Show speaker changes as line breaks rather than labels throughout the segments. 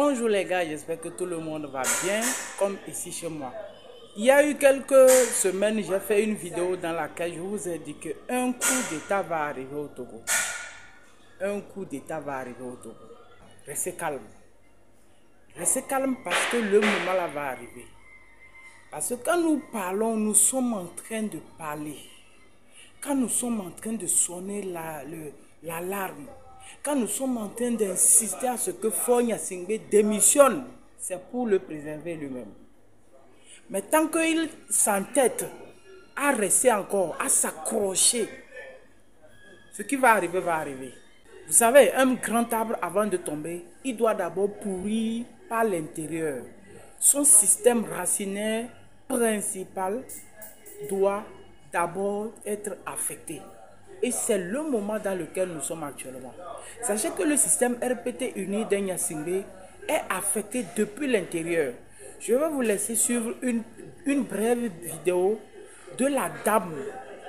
Bonjour les gars, j'espère que tout le monde va bien, comme ici chez moi. Il y a eu quelques semaines, j'ai fait une vidéo dans laquelle je vous ai dit qu'un coup d'état va arriver au Togo. Un coup d'état va arriver au Togo. Restez calme. Restez calme parce que le moment là va arriver. Parce que quand nous parlons, nous sommes en train de parler. Quand nous sommes en train de sonner l'alarme, quand nous sommes en train d'insister à ce que Faure Gnassingbé démissionne, c'est pour le préserver lui-même. Mais tant qu'il s'entête à rester encore, à s'accrocher, ce qui va arriver va arriver. Vous savez, un grand arbre avant de tomber, il doit d'abord pourrir par l'intérieur. Son système racinaire principal doit d'abord être affecté. Et c'est le moment dans lequel nous sommes actuellement. Sachez que le système RPT uni de Gnassingbé est affecté depuis l'intérieur. Je vais vous laisser suivre une brève vidéo de la dame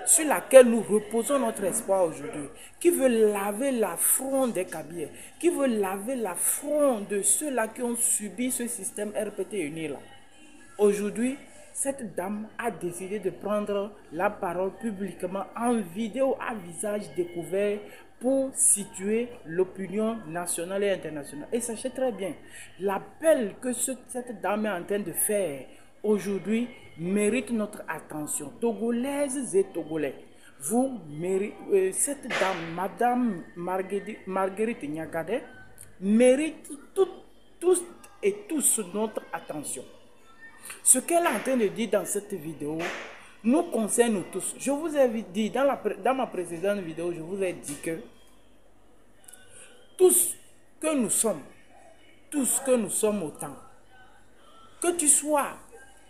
sur laquelle nous reposons notre espoir aujourd'hui, qui veut laver l'affront des Kabyles, qui veut laver l'affront de ceux-là qui ont subi ce système RPT uni là. Aujourd'hui, cette dame a décidé de prendre la parole publiquement en vidéo à visage découvert pour situer l'opinion nationale et internationale. Et sachez très bien, l'appel que cette dame est en train de faire aujourd'hui mérite notre attention. Togolaises et Togolais, vous méritez, cette dame, Madame Marguerite Niakhaté, mérite tous et tous notre attention. Ce qu'elle est en train de dire dans cette vidéo nous concerne tous. Je vous ai dit dans ma précédente vidéo, je vous ai dit que tous que nous sommes autant, que tu sois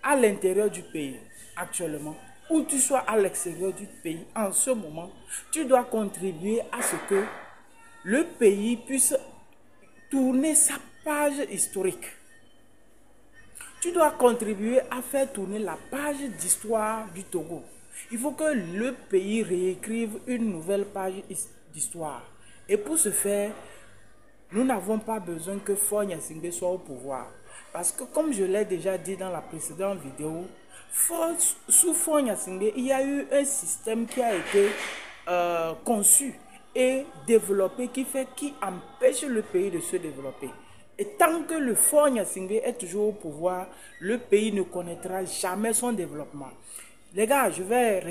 à l'intérieur du pays actuellement ou tu sois à l'extérieur du pays en ce moment, tu dois contribuer à ce que le pays puisse tourner sa page historique. Tu dois contribuer à faire tourner la page d'histoire du Togo. Il faut que le pays réécrive une nouvelle page d'histoire. Et pour ce faire, nous n'avons pas besoin que Faure Gnassingbé soit au pouvoir. Parce que comme je l'ai déjà dit dans la précédente vidéo, sous Faure Gnassingbé, il y a eu un système qui a été conçu et développé qui empêche le pays de se développer. Et tant que le Faure Gnassingbé est toujours au pouvoir, le pays ne connaîtra jamais son développement. Les gars, je vais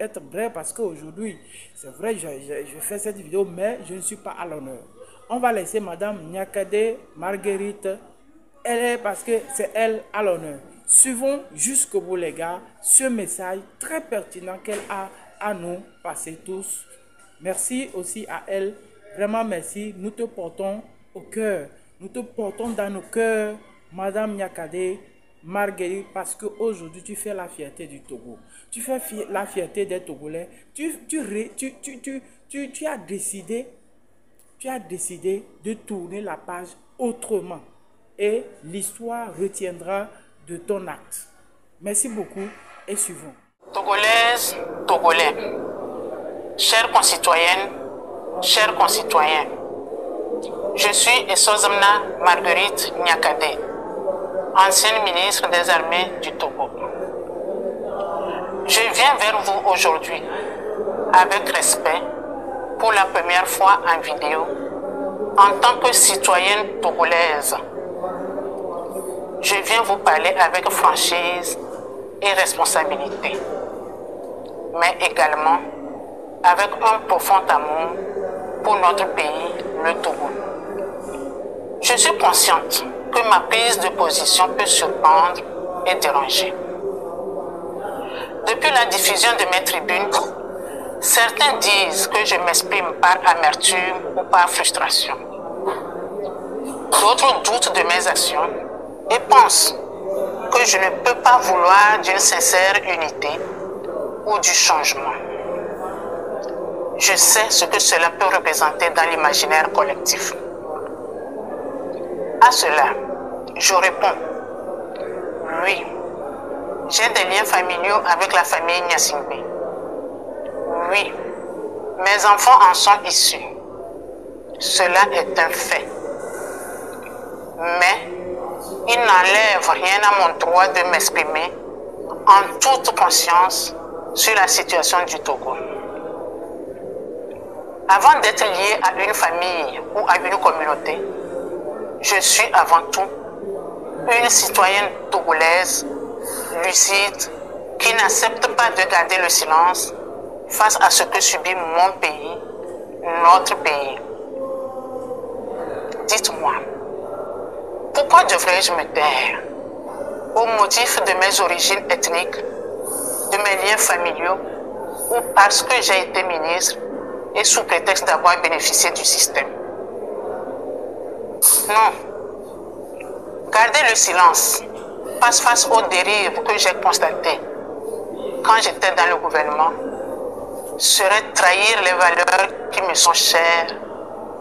être bref parce qu'aujourd'hui, c'est vrai, je fais cette vidéo, mais je ne suis pas à l'honneur. On va laisser Madame Niakhaté Marguerite, elle est parce que c'est elle à l'honneur. Suivons jusqu'au bout, les gars, ce message très pertinent qu'elle a à nous passer tous. Merci aussi à elle, vraiment merci, nous te portons au cœur. Nous te portons dans nos cœurs, Madame Niakhaté Marguerite, parce qu'aujourd'hui, tu fais la fierté du Togo. Tu fais la fierté des Togolais. Tu as décidé de tourner la page autrement. Et l'histoire retiendra de ton acte. Merci beaucoup et suivons.
Togolaises, Togolais, chères concitoyennes, chers concitoyens, je suis Essozamna Marguerite Niakhaté, ancienne ministre des Armées du Togo. Je viens vers vous aujourd'hui avec respect pour la première fois en vidéo en tant que citoyenne togolaise. Je viens vous parler avec franchise et responsabilité, mais également avec un profond amour pour notre pays, le Togo. Je suis consciente que ma prise de position peut surprendre et déranger. Depuis la diffusion de mes tribunes, certains disent que je m'exprime par amertume ou par frustration. D'autres doutent de mes actions et pensent que je ne peux pas vouloir d'une sincère unité ou du changement. Je sais ce que cela peut représenter dans l'imaginaire collectif. À cela, je réponds, oui, j'ai des liens familiaux avec la famille Gnassingbé. Oui, mes enfants en sont issus. Cela est un fait. il n'enlève rien à mon droit de m'exprimer en toute conscience sur la situation du Togo. Avant d'être lié à une famille ou à une communauté, je suis avant tout une citoyenne togolaise, lucide, qui n'accepte pas de garder le silence face à ce que subit mon pays, notre pays. Dites-moi, pourquoi devrais-je me taire au motif de mes origines ethniques, de mes liens familiaux, ou parce que j'ai été ministre et sous prétexte d'avoir bénéficié du système? Non. Garder le silence face aux dérives que j'ai constatées quand j'étais dans le gouvernement serait trahir les valeurs qui me sont chères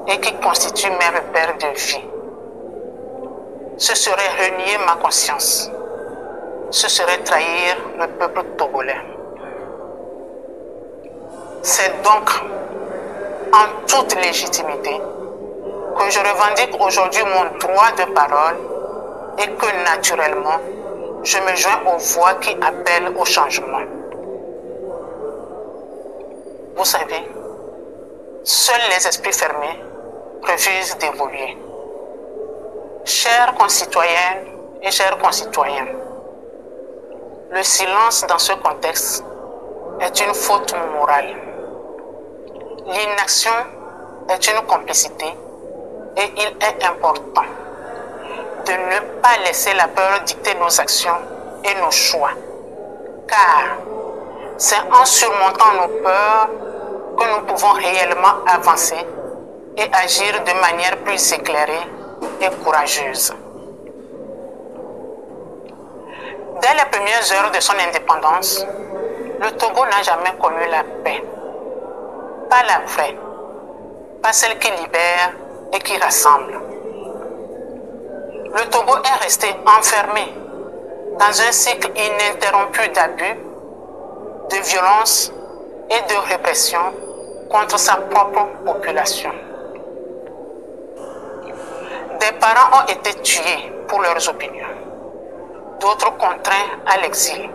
et qui constituent mes repères de vie. Ce serait renier ma conscience. Ce serait trahir le peuple togolais. C'est donc en toute légitimité que je revendique aujourd'hui mon droit de parole et que naturellement, je me joins aux voix qui appellent au changement. Vous savez, seuls les esprits fermés refusent d'évoluer. Chères concitoyennes et chers concitoyens, le silence dans ce contexte est une faute morale. L'inaction est une complicité et il est important de ne pas laisser la peur dicter nos actions et nos choix. Car c'est en surmontant nos peurs que nous pouvons réellement avancer et agir de manière plus éclairée et courageuse. Dès les premières heures de son indépendance, le Togo n'a jamais connu la paix. Pas la vraie, pas celle qui libère et qui rassemble. Le Togo est resté enfermé dans un cycle ininterrompu d'abus, de violence et de répression contre sa propre population. Des parents ont été tués pour leurs opinions, d'autres contraints à l'exil,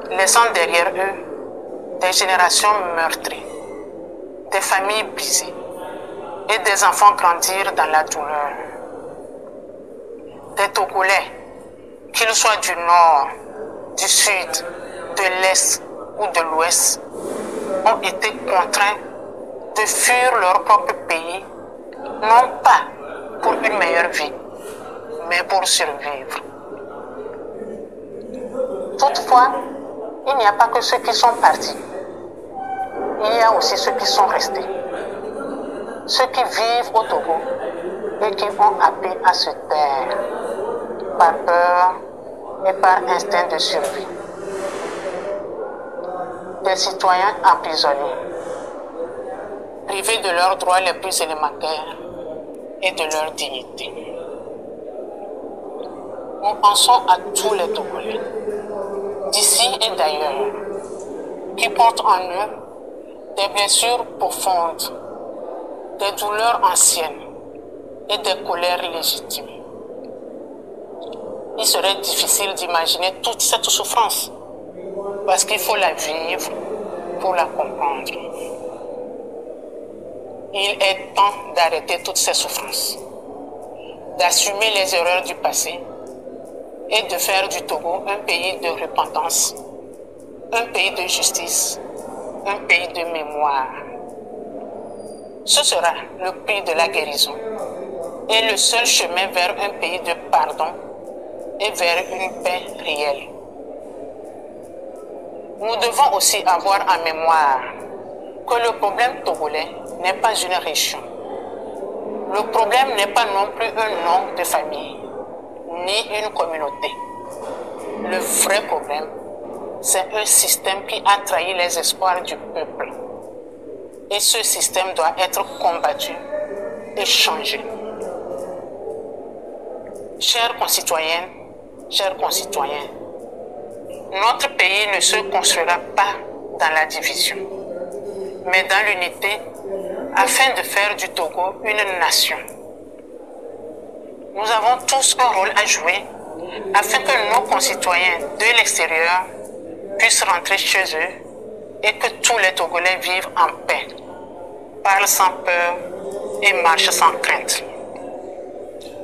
laissant derrière eux des générations meurtries, des familles brisées et des enfants grandir dans la douleur. Des Togolais, qu'ils soient du nord, du sud, de l'est ou de l'ouest, ont été contraints de fuir leur propre pays, non pas pour une meilleure vie, mais pour survivre. Toutefois, il n'y a pas que ceux qui sont partis. Il y a aussi ceux qui sont restés. Ceux qui vivent au Togo et qui ont appris à se taire par peur et par instinct de survie. Des citoyens emprisonnés, privés de leurs droits les plus élémentaires et de leur dignité. Nous pensons à tous les Togolais, d'ici et d'ailleurs, qui portent en eux des blessures profondes, des douleurs anciennes et des colères légitimes. Il serait difficile d'imaginer toute cette souffrance, parce qu'il faut la vivre pour la comprendre. Il est temps d'arrêter toutes ces souffrances, d'assumer les erreurs du passé et de faire du Togo un pays de repentance, un pays de justice, un pays de mémoire. Ce sera le prix de la guérison et le seul chemin vers un pays de pardon et vers une paix réelle. Nous devons aussi avoir en mémoire que le problème togolais n'est pas une région. Le problème n'est pas non plus un nom de famille, ni une communauté. Le vrai problème, c'est un système qui a trahi les espoirs du peuple. Et ce système doit être combattu et changé. Chères concitoyennes, chers concitoyens, notre pays ne se construira pas dans la division, mais dans l'unité afin de faire du Togo une nation. Nous avons tous un rôle à jouer afin que nos concitoyens de l'extérieur puissent rentrer chez eux et que tous les Togolais vivent en paix, parlent sans peur et marchent sans crainte.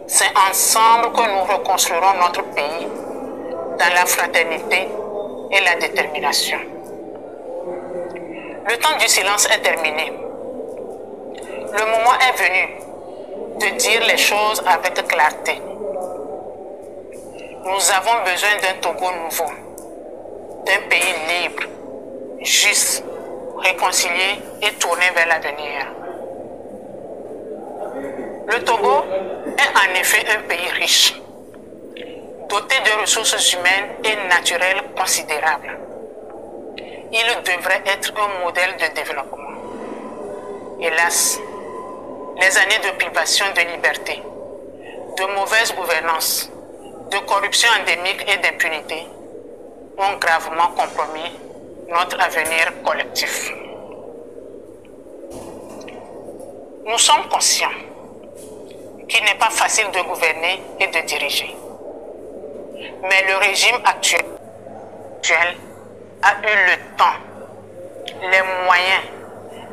C'est ensemble que nous reconstruirons notre pays dans la fraternité et la détermination. Le temps du silence est terminé. Le moment est venu de dire les choses avec clarté. Nous avons besoin d'un Togo nouveau, d'un pays libre, juste, réconcilié et tourné vers l'avenir. Le Togo est en effet un pays riche, doté de ressources humaines et naturelles considérables. Il devrait être un modèle de développement. Hélas, les années de privation de liberté, de mauvaise gouvernance, de corruption endémique et d'impunité ont gravement compromis notre avenir collectif. Nous sommes conscients qu'il n'est pas facile de gouverner et de diriger. Mais le régime actuel a eu le temps, les moyens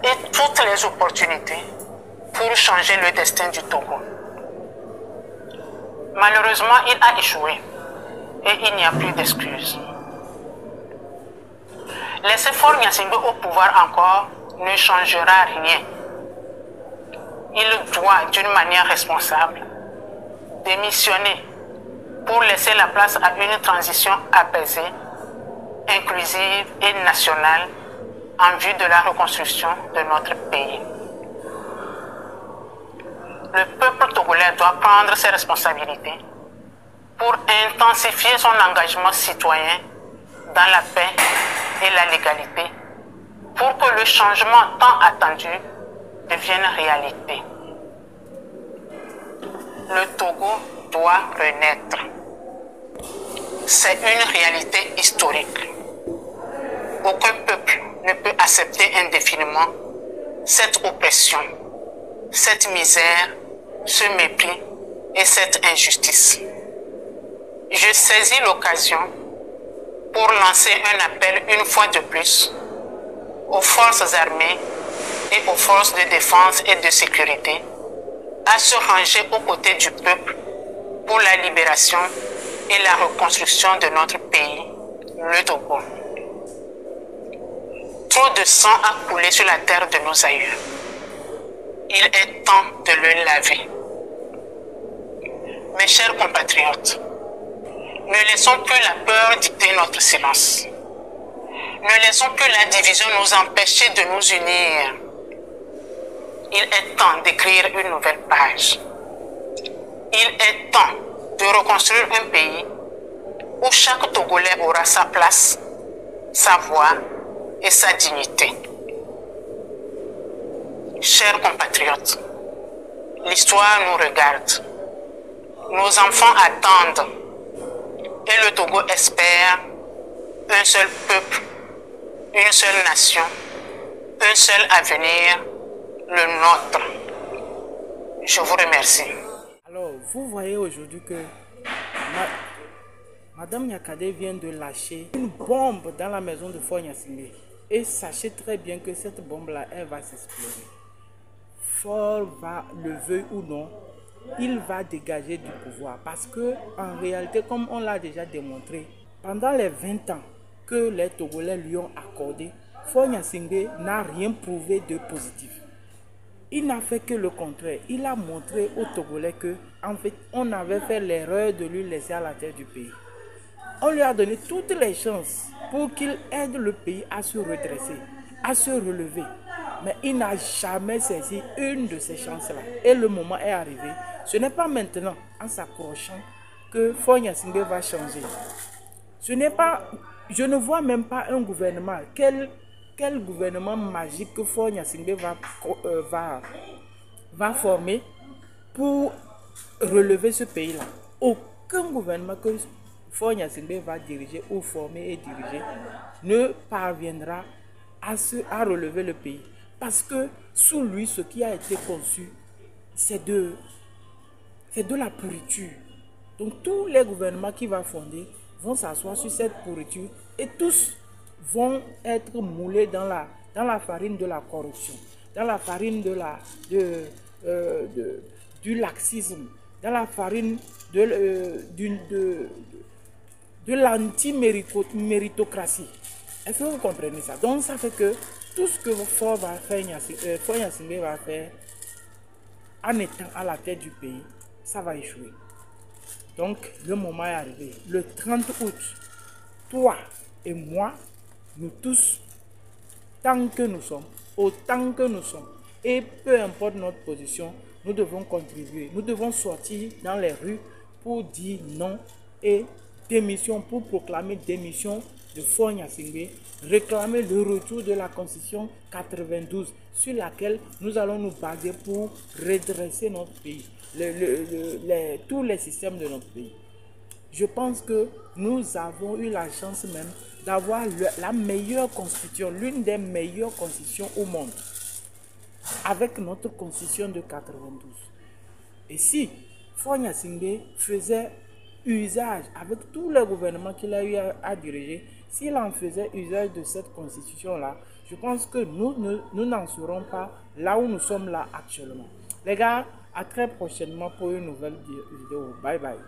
et toutes les opportunités pour changer le destin du Togo. Malheureusement, il a échoué et il n'y a plus d'excuses. Laisser Faure Gnassingbé au pouvoir encore ne changera rien. Il doit, d'une manière responsable, démissionner pour laisser la place à une transition apaisée, inclusive et nationale en vue de la reconstruction de notre pays. Le peuple togolais doit prendre ses responsabilités pour intensifier son engagement citoyen dans la paix et la légalité, pour que le changement tant attendu devienne réalité. Le Togo doit renaître. C'est une réalité historique. Aucun peuple ne peut accepter indéfiniment cette oppression, cette misère, ce mépris et cette injustice. Je saisis l'occasion pour lancer un appel une fois de plus aux forces armées et aux forces de défense et de sécurité à se ranger aux côtés du peuple pour la libération et la reconstruction de notre pays, le Togo. Trop de sang a coulé sur la terre de nos aïeux. Il est temps de le laver. Mes chers compatriotes, ne laissons plus la peur dicter notre silence. Ne laissons plus la division nous empêcher de nous unir. Il est temps d'écrire une nouvelle page. Il est temps de reconstruire un pays où chaque Togolais aura sa place, sa voix et sa dignité. Chers compatriotes, l'histoire nous regarde. Nos enfants attendent et le Togo espère un seul peuple, une seule nation, un seul avenir, le nôtre. Je vous remercie.
Alors, vous voyez aujourd'hui que Madame Nyakadé vient de lâcher une bombe dans la maison de Faure Gnassingbé. Et sachez très bien que cette bombe-là, elle va s'exploser. Faure va, le veuille ou non, il va dégager du pouvoir. Parce que, en réalité, comme on l'a déjà démontré, pendant les 20 ans que les Togolais lui ont accordé, Faure Gnassingbé n'a rien prouvé de positif. Il n'a fait que le contraire. Il a montré aux Togolais que, en fait, on avait fait l'erreur de lui laisser à la tête du pays. On lui a donné toutes les chances pour qu'il aide le pays à se redresser, à se relever. Mais il n'a jamais saisi une de ces chances-là. Et le moment est arrivé. Ce n'est pas maintenant, en s'approchant, que Faure Gnassingbé va changer. Ce n'est pas... Je ne vois même pas un gouvernement. Quel gouvernement magique que Faure Gnassingbé va former pour relever ce pays-là. Aucun gouvernement que Faure Gnassingbé va diriger ou former et diriger ne parviendra à relever le pays. Parce que sous lui, ce qui a été conçu, c'est de c'est de la pourriture. Donc tous les gouvernements qui vont fonder vont s'asseoir sur cette pourriture et tous vont être moulés dans la farine de la corruption, dans la farine du laxisme, dans la farine de l'anti-méritocratie. Est-ce que vous comprenez ça? Donc ça fait que tout ce que Faure Gnassingbé va faire en étant à la tête du pays, ça va échouer. Donc le moment est arrivé. Le 30 août, toi et moi, nous tous, tant que nous sommes, autant que nous sommes, et peu importe notre position, nous devons contribuer. Nous devons sortir dans les rues pour dire non et démission, pour proclamer démission de Faure Gnassingbé, réclamer le retour de la Constitution 92 sur laquelle nous allons nous baser pour redresser notre pays, tous les systèmes de notre pays. Je pense que nous avons eu la chance même d'avoir la meilleure constitution, l'une des meilleures constitutions au monde, avec notre constitution de 92. Et si Faure Gnassingbé faisait usage, avec tous les gouvernements qu'il a eu à diriger, s'il en faisait usage de cette constitution-là, je pense que nous n'en serons pas là où nous sommes là actuellement. Les gars, à très prochainement pour une nouvelle vidéo. Bye bye.